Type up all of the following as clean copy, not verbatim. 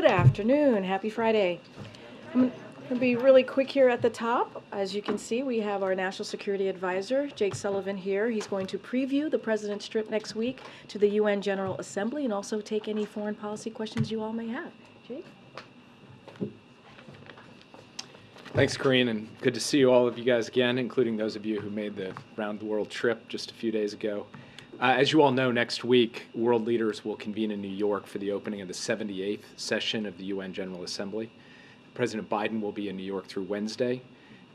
Good afternoon. Happy Friday. I'm going to be really quick here at the top. As you can see, we have our National Security Advisor, Jake Sullivan, here. He's going to preview the President's trip next week to the UN General Assembly and also take any foreign policy questions you all may have. Jake? Thanks, Karine, and good to see all of you guys again, including those of you who made the round-the-world trip just a few days ago. As you all know, next week, world leaders will convene in New York for the opening of the 78th session of the UN General Assembly. President Biden will be in New York through Wednesday,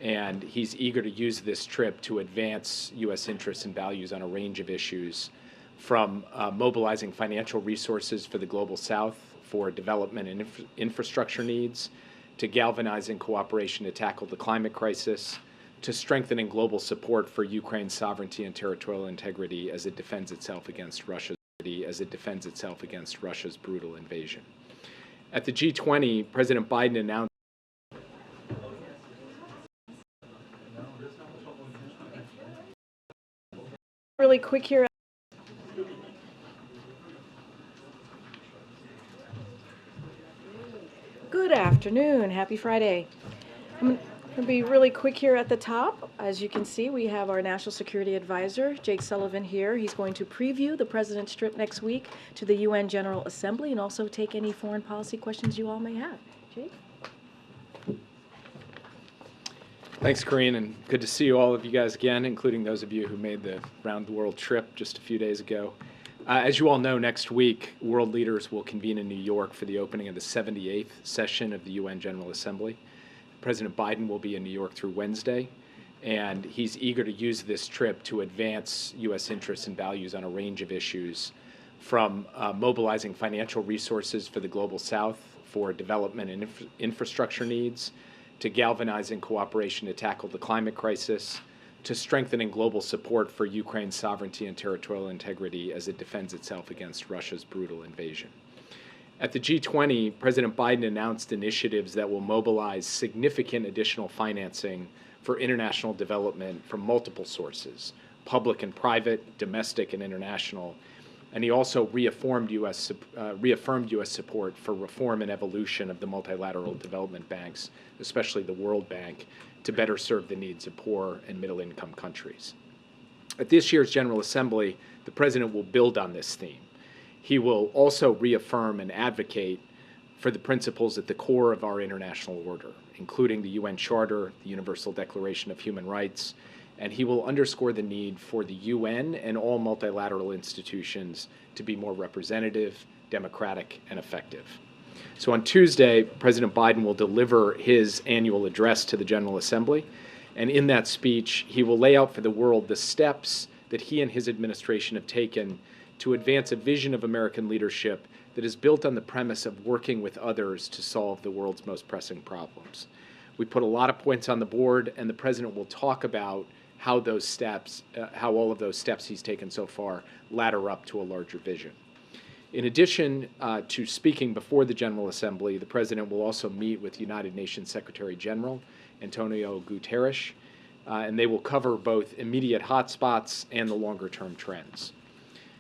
and he's eager to use this trip to advance U.S. interests and values on a range of issues, from mobilizing financial resources for the Global South for development and infrastructure needs, to galvanizing cooperation to tackle the climate crisis, to strengthening global support for Ukraine's sovereignty and territorial integrity as it defends itself against Russia's brutal invasion. At the G20, President Biden announced really quick here. Good afternoon. Happy Friday. I'm going to be really quick here at the top. As you can see, we have our National Security Advisor, Jake Sullivan, here. He's going to preview the President's trip next week to the UN General Assembly and also take any foreign policy questions you all may have. Jake? Thanks, Karine, and good to see all of you guys again, including those of you who made the round-the-world trip just a few days ago. As you all know, next week, world leaders will convene in New York for the opening of the 78th session of the UN General Assembly. President Biden will be in New York through Wednesday, and he's eager to use this trip to advance U.S. interests and values on a range of issues, from mobilizing financial resources for the Global South for development and infrastructure needs, to galvanizing cooperation to tackle the climate crisis, to strengthening global support for Ukraine's sovereignty and territorial integrity as it defends itself against Russia's brutal invasion. At the G20, President Biden announced initiatives that will mobilize significant additional financing for international development from multiple sources, public and private, domestic and international. And he also reaffirmed U.S. support for reform and evolution of the multilateral development banks, especially the World Bank, to better serve the needs of poor and middle-income countries. At this year's General Assembly, the President will build on this theme. He will also reaffirm and advocate for the principles at the core of our international order, including the UN Charter, the Universal Declaration of Human Rights, and he will underscore the need for the UN and all multilateral institutions to be more representative, democratic, and effective. So on Tuesday, President Biden will deliver his annual address to the General Assembly, and in that speech, he will lay out for the world the steps that he and his administration have taken to advance a vision of American leadership that is built on the premise of working with others to solve the world's most pressing problems. We put a lot of points on the board, and the President will talk about how those steps, how all of those steps he's taken so far ladder up to a larger vision. In addition to speaking before the General Assembly, the President will also meet with United Nations Secretary General Antonio Guterres, and they will cover both immediate hotspots and the longer-term trends.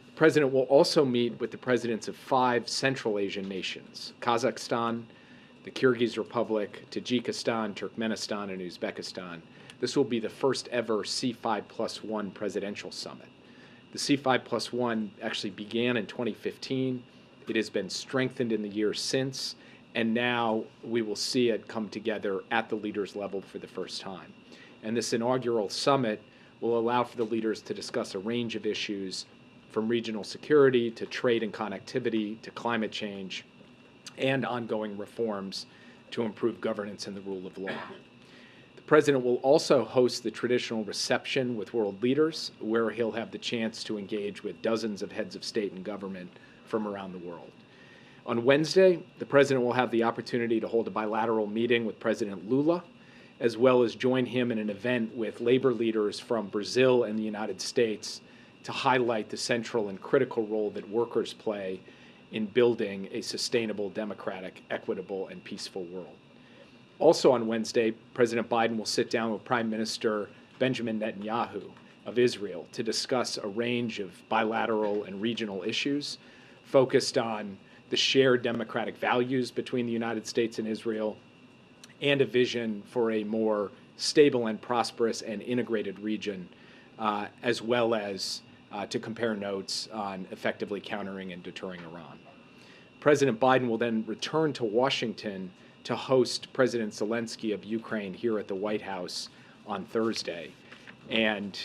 The President will also meet with the presidents of 5 Central Asian nations: Kazakhstan, the Kyrgyz Republic, Tajikistan, Turkmenistan, and Uzbekistan. This will be the first ever C5+1 presidential summit. The C5+1 actually began in 2015. It has been strengthened in the years since, and now we will see it come together at the leaders' level for the first time. And this inaugural summit will allow for the leaders to discuss a range of issues, from regional security to trade and connectivity to climate change and ongoing reforms to improve governance and the rule of law. The President will also host the traditional reception with world leaders, where he'll have the chance to engage with dozens of heads of state and government from around the world. On Wednesday, the President will have the opportunity to hold a bilateral meeting with President Lula, as well as join him in an event with labor leaders from Brazil and the United States to highlight the central and critical role that workers play in building a sustainable, democratic, equitable, and peaceful world. Also on Wednesday, President Biden will sit down with Prime Minister Benjamin Netanyahu of Israel to discuss a range of bilateral and regional issues focused on the shared democratic values between the United States and Israel, and a vision for a more stable and prosperous and integrated region, as well as to compare notes on effectively countering and deterring Iran. President Biden will then return to Washington to host President Zelensky of Ukraine here at the White House on Thursday. And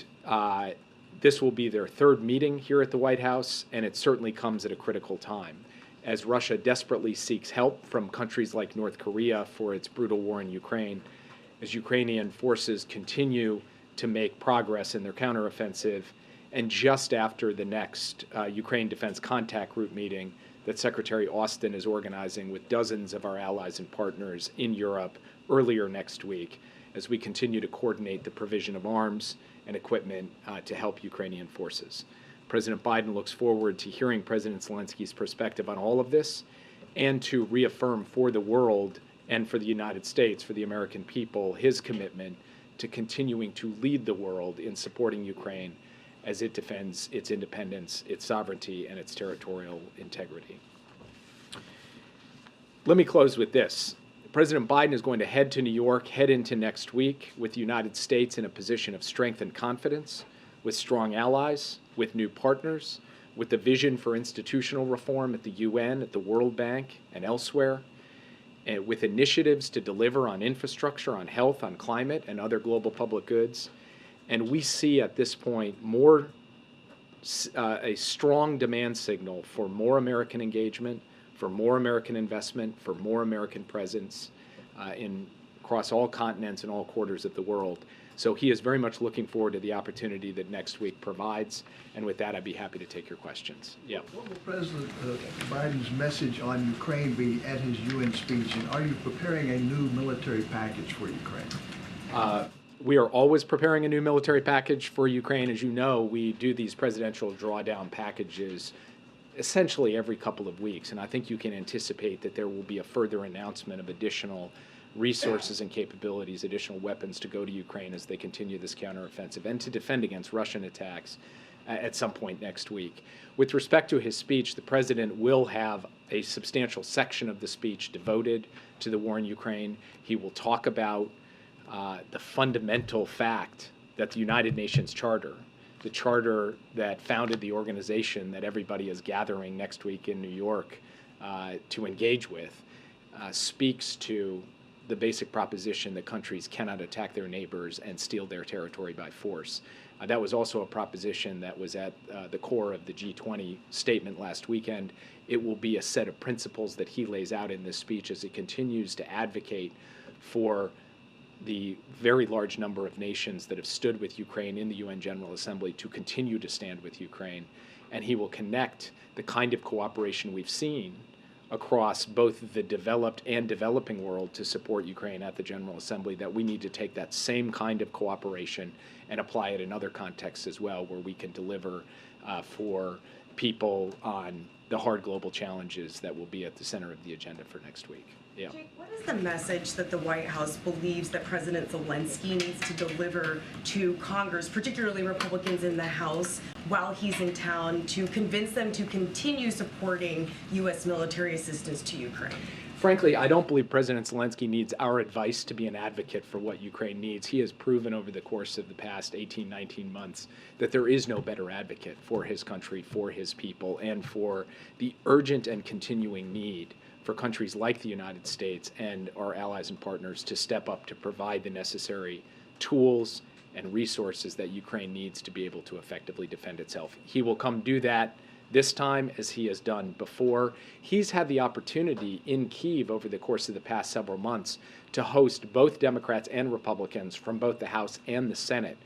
this will be their third meeting here at the White House, and it certainly comes at a critical time, as Russia desperately seeks help from countries like North Korea for its brutal war in Ukraine, as Ukrainian forces continue to make progress in their counteroffensive, and just after the next Ukraine Defense Contact Group meeting that Secretary Austin is organizing with dozens of our allies and partners in Europe earlier next week, as we continue to coordinate the provision of arms and equipment to help Ukrainian forces. President Biden looks forward to hearing President Zelensky's perspective on all of this, and to reaffirm for the world and for the United States, for the American people, his commitment to continuing to lead the world in supporting Ukraine as it defends its independence, its sovereignty, and its territorial integrity. Let me close with this. President Biden is going to head to New York, head into next week with the United States in a position of strength and confidence, with strong allies, with new partners, with the vision for institutional reform at the UN, at the World Bank, and elsewhere, and with initiatives to deliver on infrastructure, on health, on climate, and other global public goods. And we see at this point a strong demand signal for more American engagement, for more American investment, for more American presence across all continents and all quarters of the world. So he is very much looking forward to the opportunity that next week provides. And with that, I'd be happy to take your questions. Yeah. What will President Biden's message on Ukraine be at his UN speech? And are you preparing a new military package for Ukraine? We are always preparing a new military package for Ukraine. As you know, we do these presidential drawdown packages essentially every couple of weeks. And I think you can anticipate that there will be a further announcement of additional resources and capabilities, additional weapons to go to Ukraine as they continue this counteroffensive and to defend against Russian attacks at some point next week. With respect to his speech, the president will have a substantial section of the speech devoted to the war in Ukraine. He will talk about the fundamental fact that the United Nations Charter, the charter that founded the organization that everybody is gathering next week in New York to engage with, speaks to the basic proposition that countries cannot attack their neighbors and steal their territory by force. That was also a proposition that was at the core of the G20 statement last weekend. It will be a set of principles that he lays out in this speech as he continues to advocate for the very large number of nations that have stood with Ukraine in the UN General Assembly to continue to stand with Ukraine. And he will connect the kind of cooperation we've seen across both the developed and developing world to support Ukraine at the General Assembly, that we need to take that same kind of cooperation and apply it in other contexts as well, where we can deliver for people on the hard global challenges that will be at the center of the agenda for next week. Yeah. Jake, what is the message that the White House believes that President Zelensky needs to deliver to Congress, particularly Republicans in the House, while he's in town, to convince them to continue supporting U.S. military assistance to Ukraine? Frankly, I don't believe President Zelensky needs our advice to be an advocate for what Ukraine needs. He has proven over the course of the past 18, 19 months that there is no better advocate for his country, for his people, and for the urgent and continuing need for countries like the United States and our allies and partners to step up to provide the necessary tools and resources that Ukraine needs to be able to effectively defend itself. He will come do that this time, as he has done before. He's had the opportunity in Kyiv over the course of the past several months to host both Democrats and Republicans from both the House and the Senate.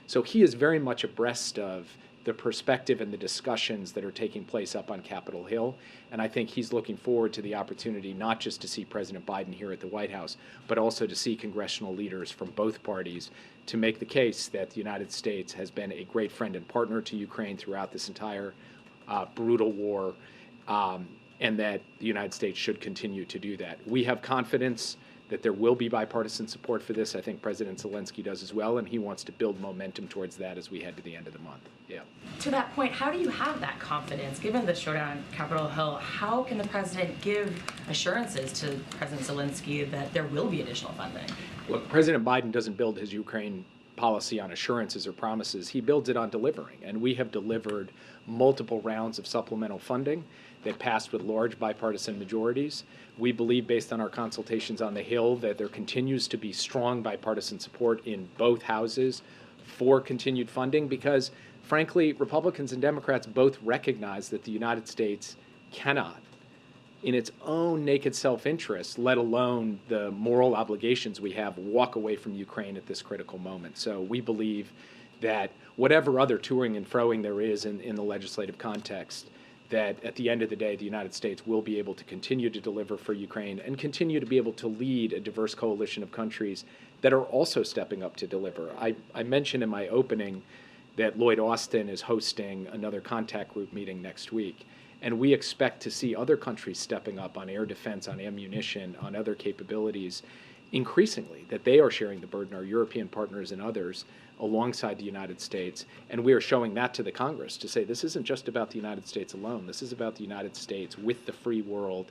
So he is very much abreast of the perspective and the discussions that are taking place up on Capitol Hill. And I think he's looking forward to the opportunity not just to see President Biden here at the White House, but also to see congressional leaders from both parties to make the case that the United States has been a great friend and partner to Ukraine throughout this entire brutal war, and that the United States should continue to do that. We have confidence that there will be bipartisan support for this. I think President Zelensky does as well, and he wants to build momentum towards that as we head to the end of the month. Yeah. To that point, how do you have that confidence? Given the showdown on Capitol Hill, how can the president give assurances to President Zelensky that there will be additional funding? Look, President Biden doesn't build his Ukraine policy on assurances or promises. He builds it on delivering, and we have delivered multiple rounds of supplemental funding that passed with large bipartisan majorities. We believe, based on our consultations on the Hill, that there continues to be strong bipartisan support in both houses for continued funding because, frankly, Republicans and Democrats both recognize that the United States cannot, in its own naked self-interest, let alone the moral obligations we have, walk away from Ukraine at this critical moment. So we believe that whatever other toing and froing there is in the legislative context, that at the end of the day, the United States will be able to continue to deliver for Ukraine and continue to be able to lead a diverse coalition of countries that are also stepping up to deliver. I mentioned in my opening that Lloyd Austin is hosting another contact group meeting next week. And we expect to see other countries stepping up on air defense, on ammunition, on other capabilities increasingly, that they are sharing the burden, our European partners and others, alongside the United States. And we are showing that to the Congress to say this isn't just about the United States alone. This is about the United States with the free world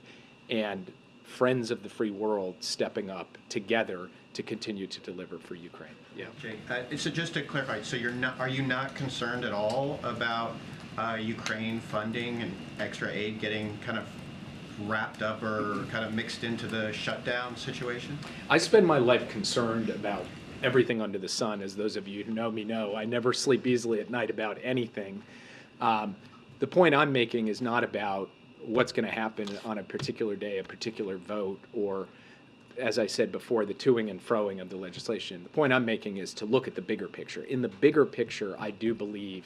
and friends of the free world stepping up together to continue to deliver for Ukraine. Yeah. Jake, so just to clarify, so are you not concerned at all about Ukraine funding and extra aid getting kind of wrapped up or kind of mixed into the shutdown situation? I spend my life concerned about everything under the sun, as those of you who know me know. I never sleep easily at night about anything. The point I'm making is not about what's going to happen on a particular day, a particular vote, or, as I said before, the toing and froing of the legislation. The point I'm making is to look at the bigger picture. In the bigger picture, I do believe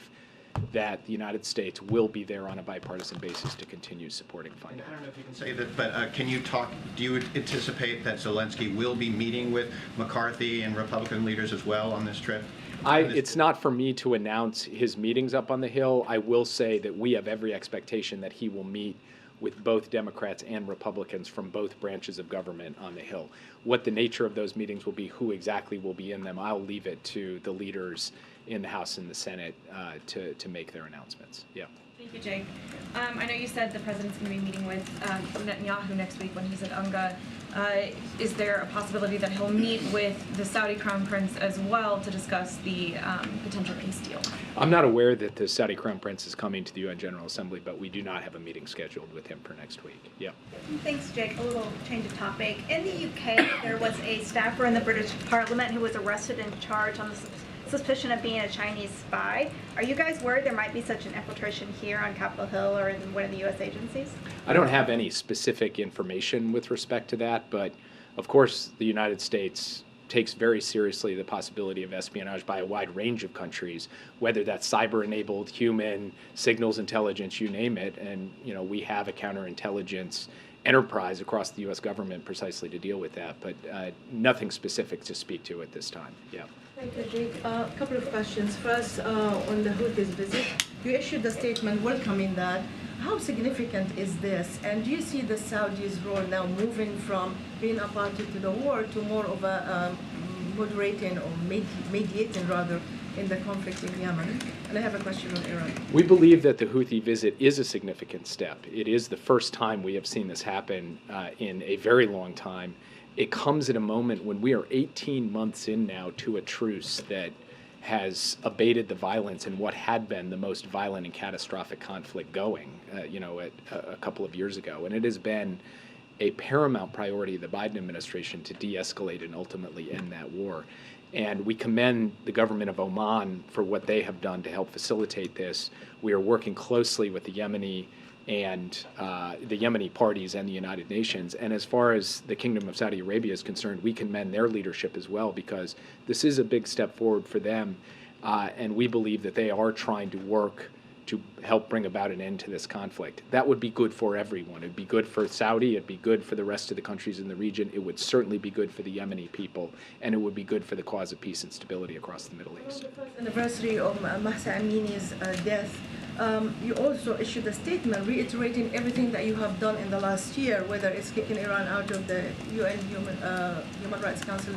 that the United States will be there on a bipartisan basis to continue supporting funding. I don't know if you can say that, but can you talk, do you anticipate that Zelensky will be meeting with McCarthy and Republican leaders as well on this trip? It's not for me to announce his meetings up on the Hill. I will say that we have every expectation that he will meet with both Democrats and Republicans from both branches of government on the Hill. What the nature of those meetings will be, who exactly will be in them, I'll leave it to the leaders in the House and the Senate to make their announcements. Yeah. Thank you, Jake. I know you said the president's going to be meeting with Netanyahu next week when he's at UNGA. Is there a possibility that he'll meet with the Saudi Crown Prince as well to discuss the potential peace deal? I'm not aware that the Saudi Crown Prince is coming to the UN General Assembly, but we do not have a meeting scheduled with him for next week. Yeah. Thanks, Jake. A little change of topic. In the UK, there was a staffer in the British Parliament who was arrested and charged on the suspicion of being a Chinese spy. Are you guys worried there might be such an infiltration here on Capitol Hill or in one of the U.S. agencies? I don't have any specific information with respect to that, but of course the United States takes very seriously the possibility of espionage by a wide range of countries, whether that's cyber-enabled, human, signals intelligence, you name it. And we have a counterintelligence enterprise across the U.S. government precisely to deal with that, but nothing specific to speak to at this time. Yeah. Thank you, Jake. A couple of questions. First, on the Houthis visit, you issued a statement welcoming that. How significant is this? And do you see the Saudis' role now moving from being a party to the war to more of a moderating or mediating rather in the conflict in Yemen? And I have a question on Iran. We believe that the Houthi visit is a significant step. It is the first time we have seen this happen in a very long time. It comes at a moment when we are 18 months in now to a truce that has abated the violence in what had been the most violent and catastrophic conflict going, a couple of years ago. And it has been a paramount priority of the Biden administration to de-escalate and ultimately end that war. And we commend the government of Oman for what they have done to help facilitate this. We are working closely with the Yemeni and the Yemeni parties and the United Nations. And as far as the Kingdom of Saudi Arabia is concerned, we commend their leadership as well, because this is a big step forward for them. And we believe that they are trying to work to help bring about an end to this conflict. That would be good for everyone. It would be good for Saudi, it'd be good for the rest of the countries in the region, it would certainly be good for the Yemeni people, and it would be good for the cause of peace and stability across the Middle East. On the first anniversary of Mahsa Amini's death, you also issued a statement reiterating everything that you have done in the last year, whether it's kicking Iran out of the UN Human Rights Council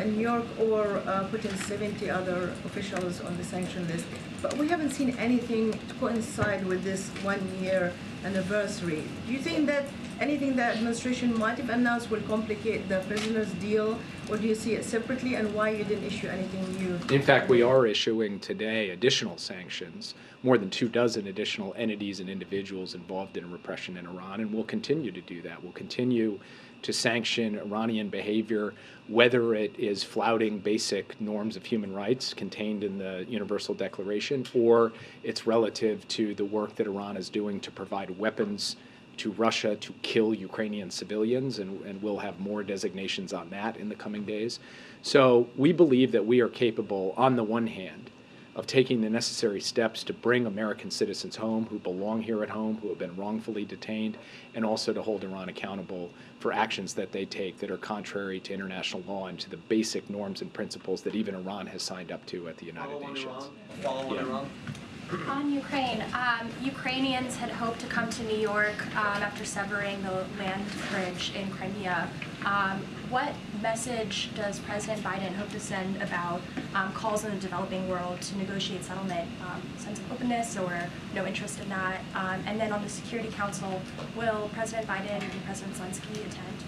in New York or putting 70 other officials on the sanction list. But we haven't seen anything to coincide with this 1 year anniversary. Do you think that anything the administration might have announced will complicate the prisoners deal, or do you see it separately, and why you didn't issue anything new? In fact, we are issuing today additional sanctions, more than 24 additional entities and individuals involved in repression in Iran, and we'll continue to do that. We'll continue to sanction Iranian behavior, whether it is flouting basic norms of human rights contained in the Universal Declaration, or it's relative to the work that Iran is doing to provide weapons to Russia to kill Ukrainian civilians, and we'll have more designations on that in the coming days. So we believe that we are capable, on the one hand, of taking the necessary steps to bring American citizens home who belong here at home, who have been wrongfully detained, and also to hold Iran accountable for actions that they take that are contrary to international law and to the basic norms and principles that even Iran has signed up to at the United Nations. On Ukraine, Ukrainians had hoped to come to New York after severing the land bridge in Crimea. What message does President Biden hope to send about calls in the developing world to negotiate settlement? Sense of openness or no interest in that? And then on the Security Council, will President Biden and President Zelensky attend?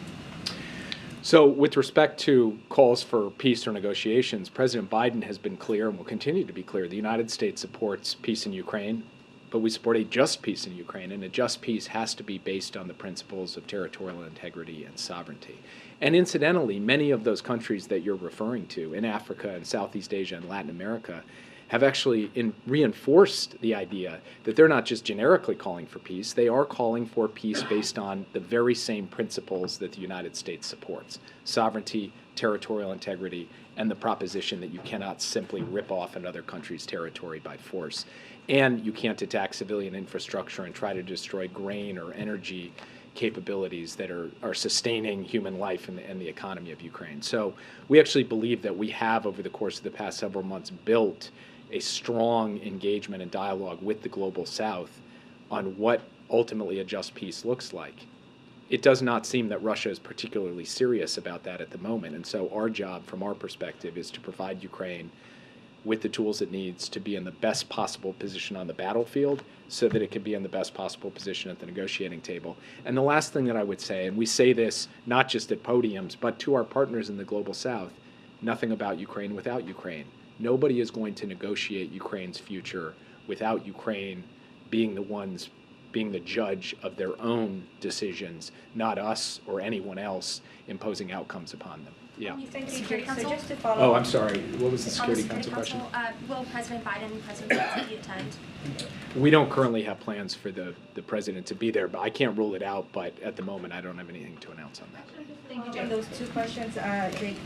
So with respect to calls for peace or negotiations, President Biden has been clear and will continue to be clear. The United States supports peace in Ukraine, but we support a just peace in Ukraine, and a just peace has to be based on the principles of territorial integrity and sovereignty. And incidentally, many of those countries that you're referring to in Africa and Southeast Asia and Latin America have actually reinforced the idea that they're not just generically calling for peace, they are calling for peace based on the very same principles that the United States supports: sovereignty, territorial integrity, and the proposition that you cannot simply rip off another country's territory by force. And you can't attack civilian infrastructure and try to destroy grain or energy capabilities that are sustaining human life and the economy of Ukraine. So we actually believe that we have, over the course of the past several months, built a strong engagement and dialogue with the Global South on what ultimately a just peace looks like. It does not seem that Russia is particularly serious about that at the moment, and so our job, from our perspective, is to provide Ukraine with the tools it needs to be in the best possible position on the battlefield so that it can be in the best possible position at the negotiating table. And the last thing that I would say, and we say this not just at podiums, but to our partners in the Global South, nothing about Ukraine without Ukraine. Nobody is going to negotiate Ukraine's future without Ukraine being the judge of their own decisions, not us or anyone else imposing outcomes upon them. Yeah. Security Council? So just to follow Oh, up. I'm sorry. What was the On the Security Council question? Will President Biden and President Zelensky attend? We don't currently have plans for the president to be there, but I can't rule it out. But at the moment, I don't have anything to announce on that. Thank you, Jake. Those two questions, Jake,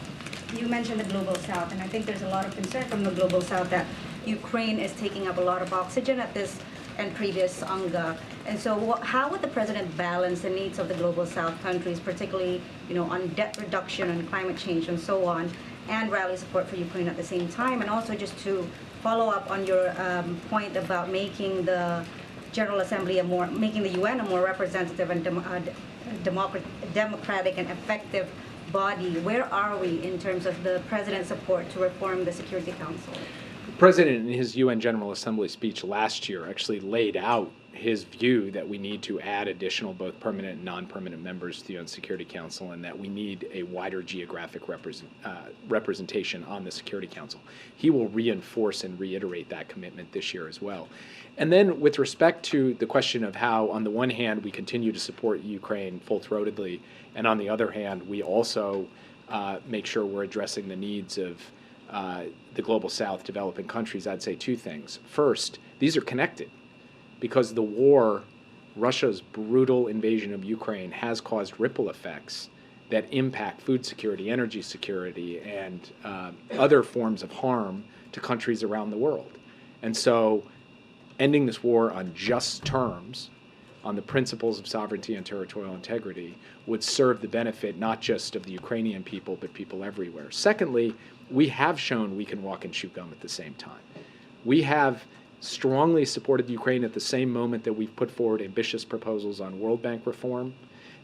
you mentioned the Global South, and I think there's a lot of concern from the Global South that Ukraine is taking up a lot of oxygen at this and previous UNGA. And so how would the president balance the needs of the Global South countries, particularly, on debt reduction and climate change and so on, and rally support for Ukraine at the same time? And also just to follow up on your point about making the General Assembly making the UN a more representative and democratic and effective body, where are we in terms of the president's support to reform the Security Council? The president, in his UN General Assembly speech last year, actually laid out his view that we need to add additional both permanent and non-permanent members to the UN Security Council, and that we need a wider geographic representation on the Security Council. He will reinforce and reiterate that commitment this year as well. And then with respect to the question of how, on the one hand, we continue to support Ukraine full-throatedly, and on the other hand, we also make sure we're addressing the needs of the Global South developing countries, I'd say two things. First, these are connected, because the war, Russia's brutal invasion of Ukraine, has caused ripple effects that impact food security, energy security, and other forms of harm to countries around the world. And so ending this war on just terms, on the principles of sovereignty and territorial integrity, would serve the benefit not just of the Ukrainian people, but people everywhere. Secondly, we have shown we can walk and chew gum at the same time. We have strongly supported Ukraine at the same moment that we've put forward ambitious proposals on World Bank reform,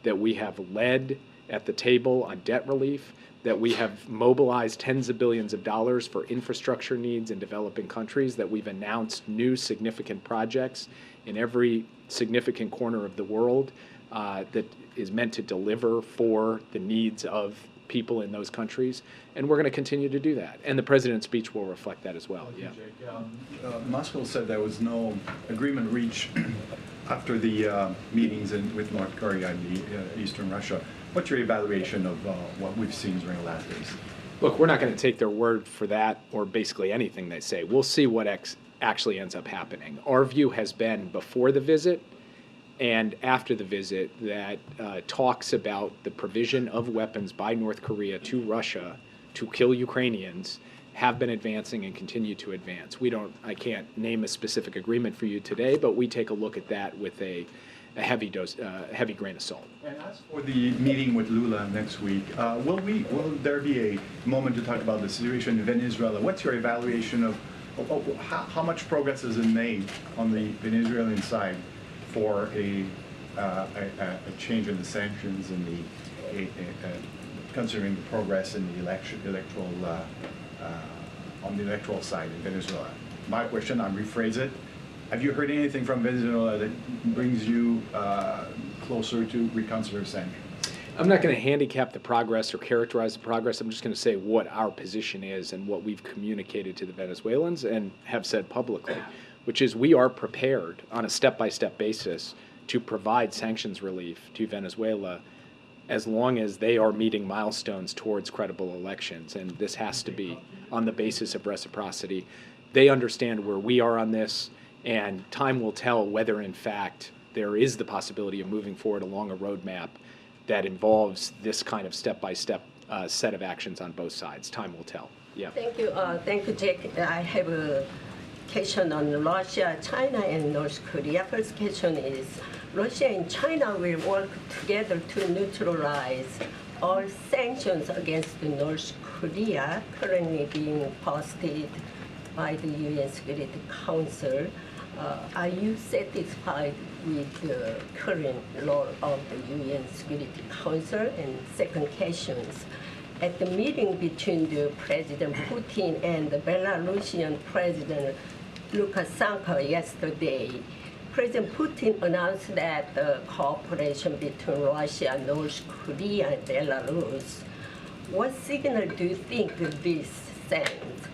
that we have led at the table on debt relief, that we have mobilized tens of billions of dollars for infrastructure needs in developing countries, that we've announced new significant projects in every significant corner of the world that is meant to deliver for the needs of people in those countries, and we're going to continue to do that. And the president's speech will reflect that as well. Yeah. Moscow said there was no agreement reached after the meetings with North Korea and Eastern Russia. What's your evaluation of what we've seen during the last days? Look, we're not going to take their word for that or basically anything they say. We'll see what actually ends up happening. Our view has been before the visit and after the visit that talks about the provision of weapons by North Korea to Russia to kill Ukrainians have been advancing and continue to advance. I can't name a specific agreement for you today, but we take a look at that with a heavy grain of salt. And as for the meeting with Lula next week, will there be a moment to talk about the situation in Venezuela? What's your evaluation of how much progress has been made on the Venezuelan side for a change in the sanctions and considering the progress in the electoral on the electoral side in Venezuela? My question, I'll rephrase it. Have you heard anything from Venezuela that brings you closer to reconsider sanctions? I'm not going to handicap the progress or characterize the progress. I'm just going to say what our position is and what we've communicated to the Venezuelans and have said publicly, which is we are prepared on a step-by-step basis to provide sanctions relief to Venezuela as long as they are meeting milestones towards credible elections. And this has to be on the basis of reciprocity. They understand where we are on this, and time will tell whether, in fact, there is the possibility of moving forward along a roadmap that involves this kind of step-by-step set of actions on both sides. Time will tell. Yeah. Thank you, Jake. I have a question on Russia, China, and North Korea. First question is, Russia and China will work together to neutralize all sanctions against North Korea currently being posted by the UN Security Council. Are you satisfied with the current role of the UN Security Council? And second question, at the meeting between the President Putin and the Belarusian President Lukashenko yesterday, President Putin announced that the cooperation between Russia, North Korea, and Belarus. What signal do you think this sends?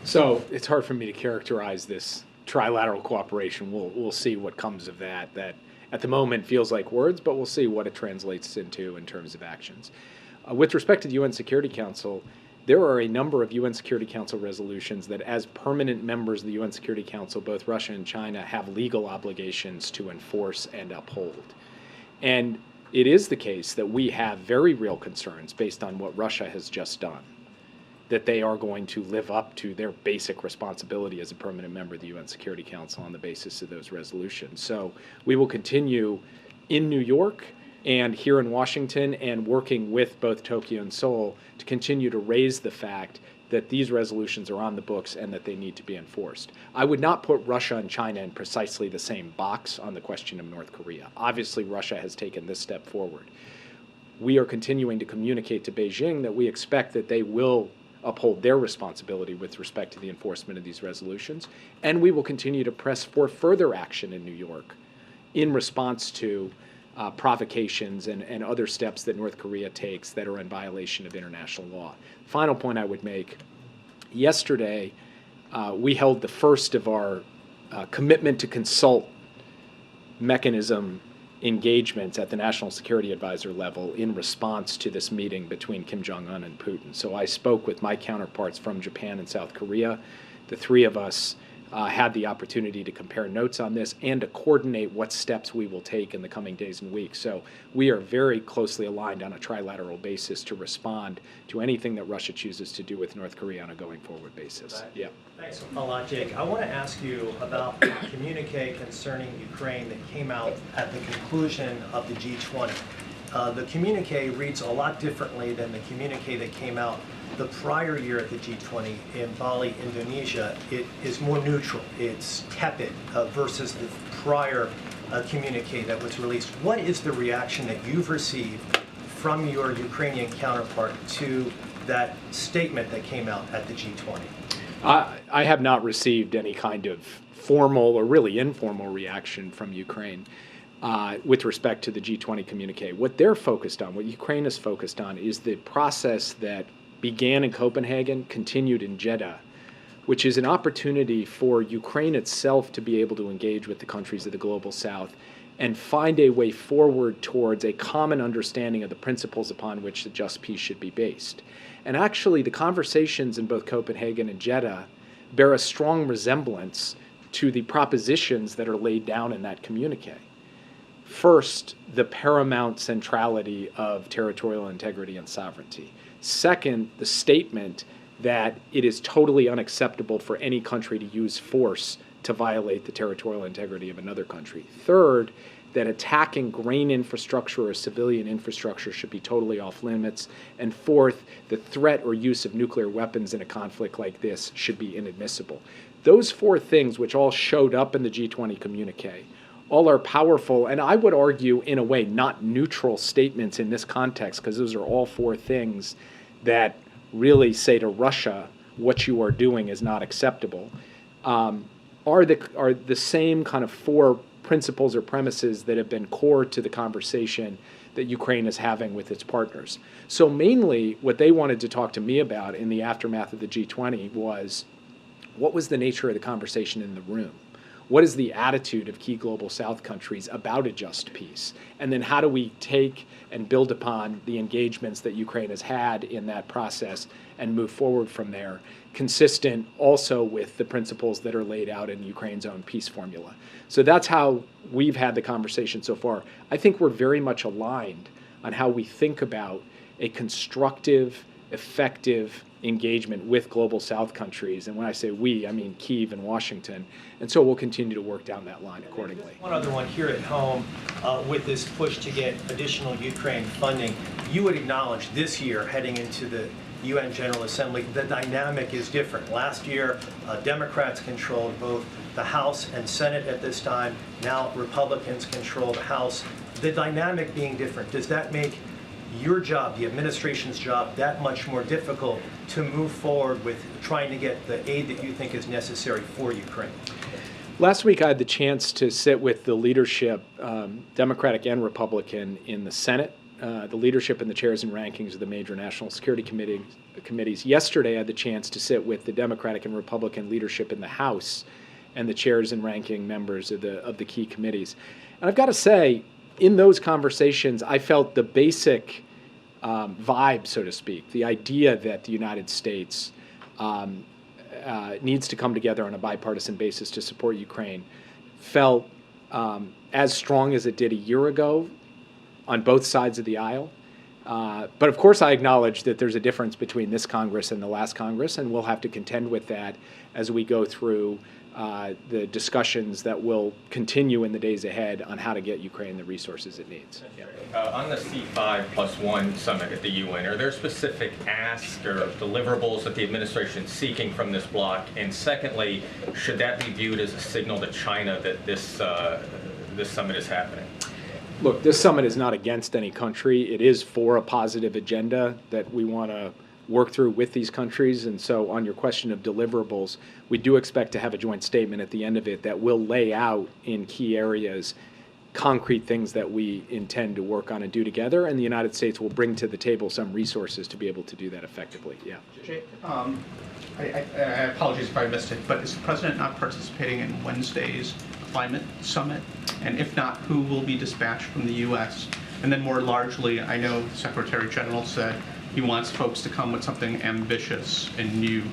So it's hard for me to characterize this trilateral cooperation. We'll see what comes of that. That at the moment feels like words, but we'll see what it translates into in terms of actions. With respect to the UN Security Council, there are a number of UN Security Council resolutions that as permanent members of the UN Security Council, both Russia and China have legal obligations to enforce and uphold. And it is the case that we have very real concerns based on what Russia has just done, that they are going to live up to their basic responsibility as a permanent member of the UN Security Council on the basis of those resolutions. So we will continue in New York and here in Washington and working with both Tokyo and Seoul to continue to raise the fact that these resolutions are on the books and that they need to be enforced. I would not put Russia and China in precisely the same box on the question of North Korea. Obviously, Russia has taken this step forward. We are continuing to communicate to Beijing that we expect that they will uphold their responsibility with respect to the enforcement of these resolutions, and we will continue to press for further action in New York in response to provocations and other steps that North Korea takes that are in violation of international law. Final point I would make, yesterday we held the first of our commitment to consult mechanism engagements at the National Security Advisor level in response to this meeting between Kim Jong-un and Putin. So I spoke with my counterparts from Japan and South Korea. The three of us had the opportunity to compare notes on this and to coordinate what steps we will take in the coming days and weeks. So we are very closely aligned on a trilateral basis to respond to anything that Russia chooses to do with North Korea on a going forward basis. Yeah. Thanks a lot, Jake. I want to ask you about the communique concerning Ukraine that came out at the conclusion of the G20. The communique reads a lot differently than the communique that came out the prior year at the G20 in Bali, Indonesia. It is more neutral. It's tepid versus the prior communique that was released. What is the reaction that you've received from your Ukrainian counterpart to that statement that came out at the G20? I have not received any kind of formal or really informal reaction from Ukraine with respect to the G20 communique. What they're focused on, what Ukraine is focused on, is the process that began in Copenhagen, continued in Jeddah, which is an opportunity for Ukraine itself to be able to engage with the countries of the Global South and find a way forward towards a common understanding of the principles upon which the just peace should be based. And actually, the conversations in both Copenhagen and Jeddah bear a strong resemblance to the propositions that are laid down in that communique. First, the paramount centrality of territorial integrity and sovereignty. Second, the statement that it is totally unacceptable for any country to use force to violate the territorial integrity of another country. Third, that attacking grain infrastructure or civilian infrastructure should be totally off limits. And fourth, the threat or use of nuclear weapons in a conflict like this should be inadmissible. Those four things, which all showed up in the G20 communique, all are powerful, and I would argue, in a way, not neutral statements in this context, because those are all four things that really say to Russia, what you are doing is not acceptable, are the same kind of four principles or premises that have been core to the conversation that Ukraine is having with its partners. So mainly, what they wanted to talk to me about in the aftermath of the G20 was, what was the nature of the conversation in the room? What is the attitude of key Global South countries about a just peace? And then how do we take and build upon the engagements that Ukraine has had in that process and move forward from there, consistent also with the principles that are laid out in Ukraine's own peace formula. So that's how we've had the conversation so far. I think we're very much aligned on how we think about a constructive, effective engagement with Global South countries. And when I say we, I mean Kyiv and Washington. And so we'll continue to work down that line accordingly. One other one here at home with this push to get additional Ukraine funding. You would acknowledge this year, heading into the UN General Assembly, the dynamic is different. Last year, Democrats controlled both the House and Senate at this time. Now Republicans control the House. The dynamic being different, does that make your job, the administration's job, that much more difficult to move forward with trying to get the aid that you think is necessary for Ukraine? Last week, I had the chance to sit with the leadership, Democratic and Republican, in the Senate, the leadership and the chairs and rankings of the major national security committees. Yesterday, I had the chance to sit with the Democratic and Republican leadership in the House and the chairs and ranking members of the key committees. And I've got to say, in those conversations, I felt the basic vibe, so to speak, the idea that the United States needs to come together on a bipartisan basis to support Ukraine felt as strong as it did a year ago on both sides of the aisle. But of course, I acknowledge that there's a difference between this Congress and the last Congress, and we'll have to contend with that as we go through the discussions that will continue in the days ahead on how to get Ukraine the resources it needs. Yeah. On the C5+1 summit at the UN, are there specific asks or deliverables that the administration is seeking from this bloc? And secondly, should that be viewed as a signal to China that this summit is happening? Look, this summit is not against any country. It is for a positive agenda that we want to work through with these countries. And so on your question of deliverables, we do expect to have a joint statement at the end of it that will lay out in key areas concrete things that we intend to work on and do together, and the United States will bring to the table some resources to be able to do that effectively. Yeah. Jake, I apologize if I missed it, but is the president not participating in Wednesday's climate summit? And if not, who will be dispatched from the U.S.? And then more largely, I know the Secretary General said he wants folks to come with something ambitious and new.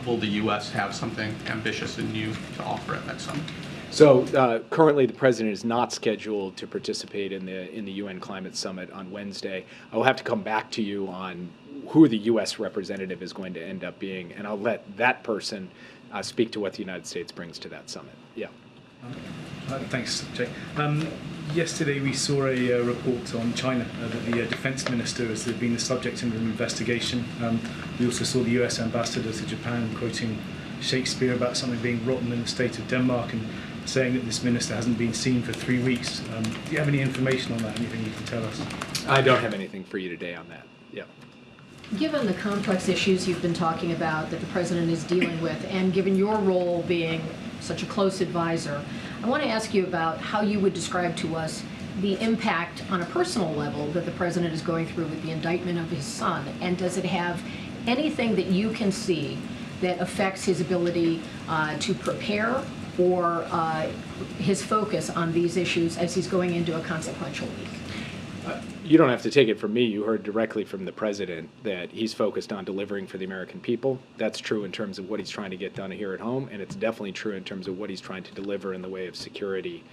will the U.S. have something ambitious and new to offer at that summit? So currently, the president is not scheduled to participate in the UN Climate Summit on Wednesday. I will have to come back to you on who the U.S. representative is going to end up being, and I'll let that person speak to what the United States brings to that summit. Yeah. Thanks, Jake. Yesterday we saw a report on China that the defense minister has been the subject of an investigation. We also saw the US ambassador to Japan quoting Shakespeare about something being rotten in the state of Denmark and saying that this minister hasn't been seen for 3 weeks. Do you have any information on that, anything you can tell us? I don't have anything for you today on that. Yeah. Given the complex issues you've been talking about that the president is dealing with, and given your role being such a close advisor, I want to ask you about how you would describe to us the impact on a personal level that the president is going through with the indictment of his son, and does it have anything that you can see that affects his ability to prepare or his focus on these issues as he's going into a consequential week? You don't have to take it from me. You heard directly from the president that he's focused on delivering for the American people. That's true in terms of what he's trying to get done here at home, and it's definitely true in terms of what he's trying to deliver in the way of security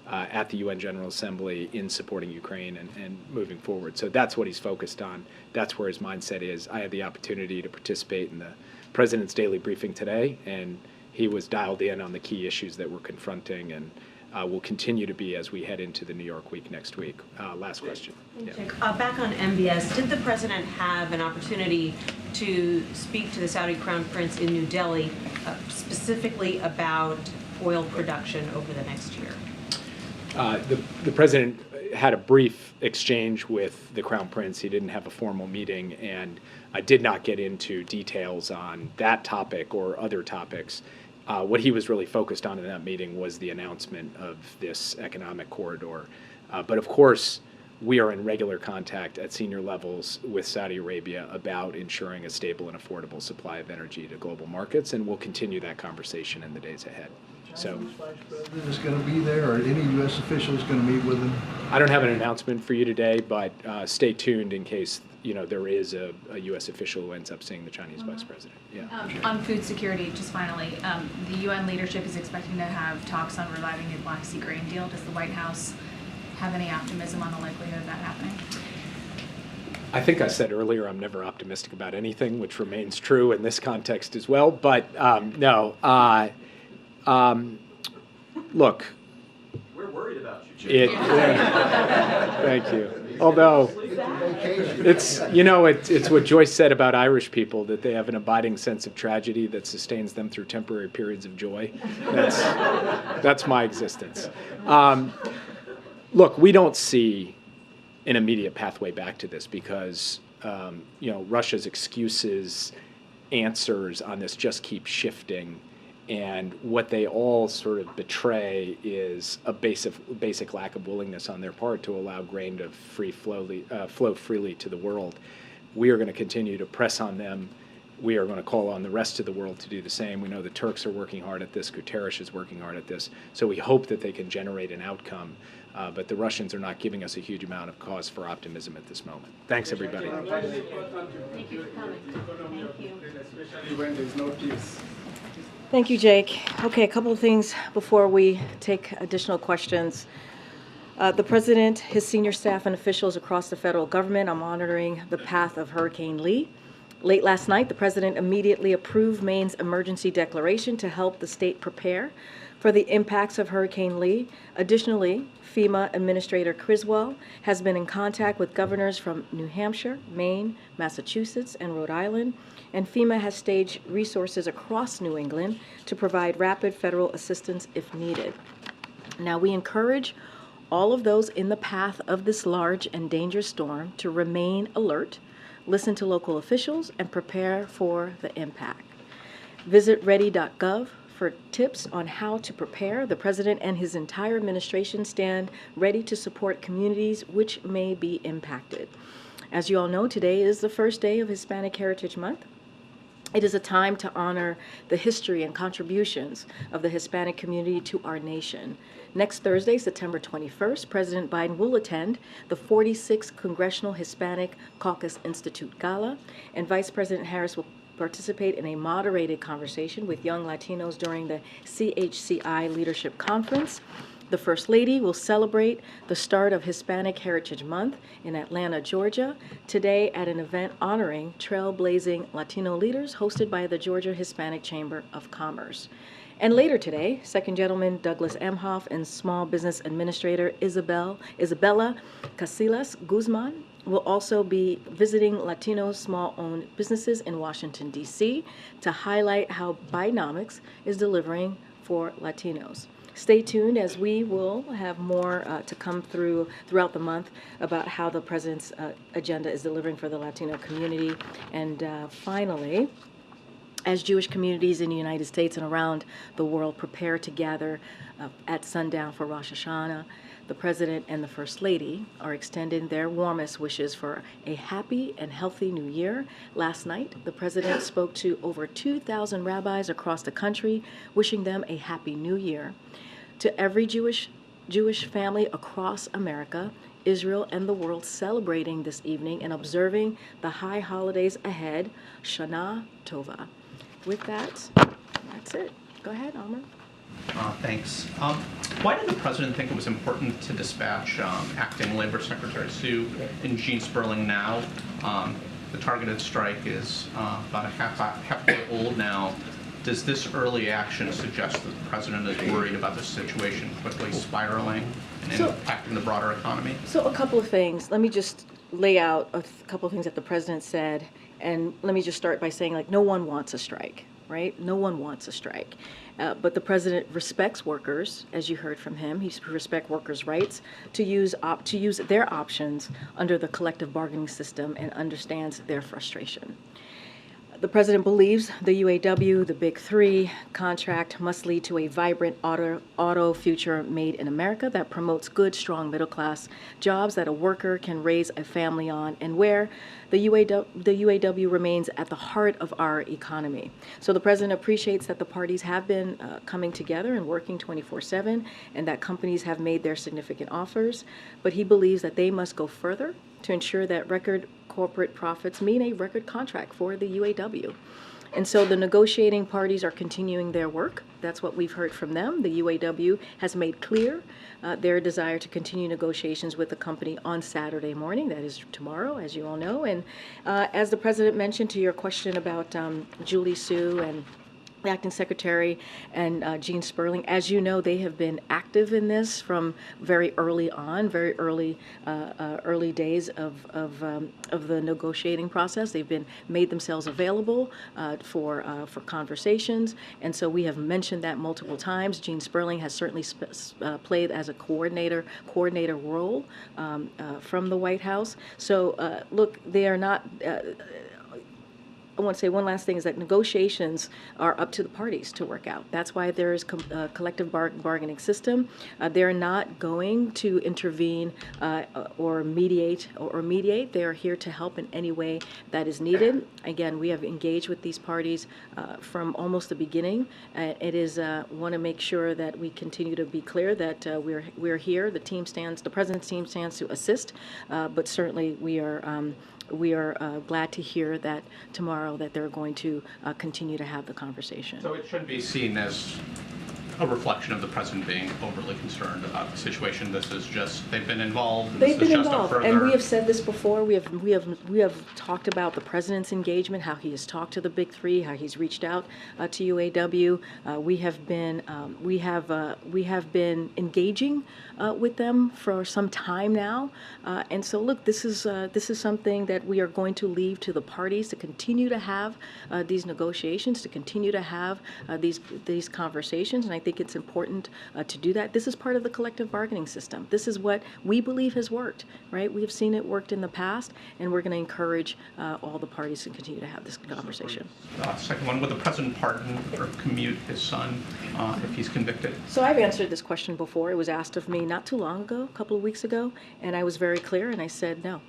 at the UN General Assembly in supporting Ukraine and moving forward. So that's what he's focused on. That's where his mindset is. I had the opportunity to participate in the president's daily briefing today, and he was dialed in on the key issues that we're confronting and will continue to be as we head into the New York week next week. Last question. Yeah. Back on MBS, did the president have an opportunity to speak to the Saudi Crown Prince in New Delhi specifically about oil production over the next year? The president had a brief exchange with the Crown Prince. He didn't have a formal meeting, and I did not get into details on that topic or other topics. What he was really focused on in that meeting was the announcement of this economic corridor. But of course, we are in regular contact at senior levels with Saudi Arabia about ensuring a stable and affordable supply of energy to global markets, and we'll continue that conversation in the days ahead. So, Vice President is going to be there, or any U.S. official is going to meet with him? I don't have an announcement for you today, but stay tuned in case there is a U.S. official who ends up seeing the Chinese vice president. Yeah. On food security, just finally, the UN leadership is expecting to have talks on reviving the Black Sea grain deal. Does the White House have any optimism on the likelihood of that happening? I think I said earlier I'm never optimistic about anything, which remains true in this context as well. But no. Look. We're worried about you, Jake. Thank you. Although it's what Joyce said about Irish people, that they have an abiding sense of tragedy that sustains them through temporary periods of joy. That's my existence. Look, we don't see an immediate pathway back to this because Russia's excuses, answers on this just keep shifting. And what they all sort of betray is a basic lack of willingness on their part to allow grain to flow freely to the world. We are going to continue to press on them. We are going to call on the rest of the world to do the same. We know the Turks are working hard at this. Guterres is working hard at this. So we hope that they can generate an outcome. But the Russians are not giving us a huge amount of cause for optimism at this moment. Thanks, everybody. Thank you for coming. Thank you. Especially when there's no peace. Thank you, Jake. Okay, a couple of things before we take additional questions. The president, his senior staff, and officials across the federal government are monitoring the path of Hurricane Lee. Late last night, the president immediately approved Maine's emergency declaration to help the state prepare for the impacts of Hurricane Lee. Additionally, FEMA Administrator Criswell has been in contact with governors from New Hampshire, Maine, Massachusetts, and Rhode Island, and FEMA has staged resources across New England to provide rapid federal assistance if needed. Now, we encourage all of those in the path of this large and dangerous storm to remain alert, listen to local officials, and prepare for the impact. Visit ready.gov for tips on how to prepare. The president and his entire administration stand ready to support communities which may be impacted. As you all know, today is the first day of Hispanic Heritage Month. It is a time to honor the history and contributions of the Hispanic community to our nation. Next Thursday, September 21st, President Biden will attend the 46th Congressional Hispanic Caucus Institute Gala, and Vice President Harris will participate in a moderated conversation with young Latinos during the CHCI Leadership Conference. The First Lady will celebrate the start of Hispanic Heritage Month in Atlanta, Georgia, today at an event honoring trailblazing Latino leaders hosted by the Georgia Hispanic Chamber of Commerce. And later today, Second Gentleman Douglas Emhoff and Small Business Administrator Isabella Casillas Guzman will also be visiting Latino small-owned businesses in Washington, D.C. to highlight how Bidenomics is delivering for Latinos. Stay tuned, as we will have more to come throughout the month about how the president's agenda is delivering for the Latino community. And finally, as Jewish communities in the United States and around the world prepare to gather at sundown for Rosh Hashanah, the President and the First Lady are extending their warmest wishes for a happy and healthy new year. Last night, the President spoke to over 2,000 rabbis across the country, wishing them a happy new year. To every Jewish family across America, Israel, and the world celebrating this evening and observing the high holidays ahead, Shana Tova. With that, that's it. Go ahead, Amr. Thanks. Why did the president think it was important to dispatch acting Labor Secretary Sue and Jean Sperling now? The targeted strike is about a half day old now. Does this early action suggest that the president is worried about the situation quickly spiraling and impacting the broader economy? So a couple of things. Let me just lay out a couple of things that the president said, and let me just start by saying, like, no one wants a strike, right? No one wants a strike. But the president respects workers, as you heard from him. He respects workers' rights to use their options under the collective bargaining system and understands their frustration. The president believes the UAW, the Big Three contract must lead to a vibrant auto future made in America that promotes good, strong middle-class jobs that a worker can raise a family on, and where the UAW remains at the heart of our economy. So the president appreciates that the parties have been coming together and working 24/7, and that companies have made their significant offers, but he believes that they must go further to ensure that record corporate profits mean a record contract for the UAW. And so the negotiating parties are continuing their work. That's what we've heard from them. The UAW has made clear their desire to continue negotiations with the company on Saturday morning. That is tomorrow, as you all know. And as the president mentioned to your question about Julie Su and the acting secretary and Jean Sperling, as you know, they have been active in this from very early on, very early days of the negotiating process. They've made themselves available for conversations, and so we have mentioned that multiple times. Jean Sperling has certainly played as a coordinator role from the White House. So look, they are not. I want to say one last thing is that negotiations are up to the parties to work out. That's why there is a collective bargaining system. They're not going to intervene or mediate. They are here to help in any way that is needed. Again, we have engaged with these parties from almost the beginning. It is want to make sure that we continue to be clear that we're here. The president's team stands to assist, but certainly we are glad to hear that tomorrow that they're going to continue to have the conversation. So it shouldn't be seen as a reflection of the president being overly concerned about the situation. This is just, they've been involved. They've been involved, and we have said this before. We have talked about the president's engagement, how he has talked to the Big Three, how he's reached out to UAW. We have been engaging with them for some time now, and so look, this is something that we are going to leave to the parties to continue to have these negotiations, to continue to have these conversations, and I think it's important to do that. This is part of the collective bargaining system. This is what we believe has worked, right? We have seen it worked in the past, and we're going to encourage all the parties to continue to have this conversation. Second one, would the president pardon or commute his son if he's convicted? So I've answered this question before. It was asked of me not too long ago, a couple of weeks ago, and I was very clear, and I said no.